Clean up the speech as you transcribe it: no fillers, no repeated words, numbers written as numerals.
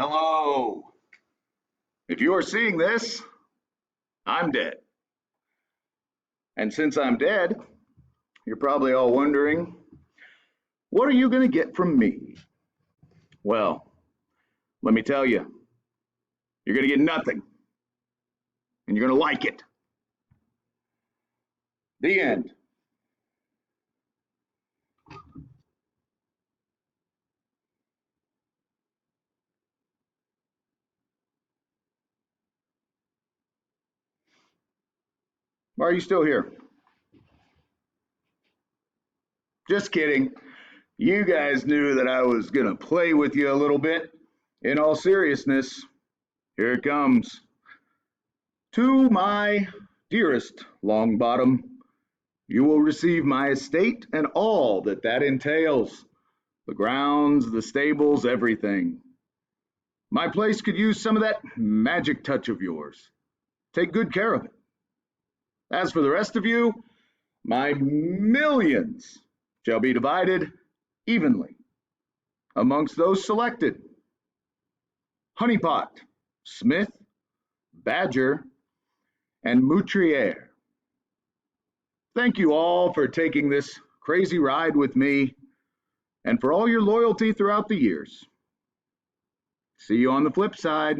Hello. If you are seeing this, I'm dead. And since I'm dead, you're probably all wondering, what are you going to get from me? Well, let me tell you, you're going to get nothing. And you're going to like it. The end. Why are you still here? Just kidding. You guys knew that I was going to play with you a little bit. In all seriousness, here it comes. To my dearest Longbottom, you will receive my estate and all that that entails. The grounds, the stables, everything. My place could use some of that magic touch of yours. Take good care of it. As for the rest of you, my millions shall be divided evenly amongst those selected. Honeypot, Smith, Badger, and Moutriere. Thank you all for taking this crazy ride with me and for all your loyalty throughout the years. See you on the flip side.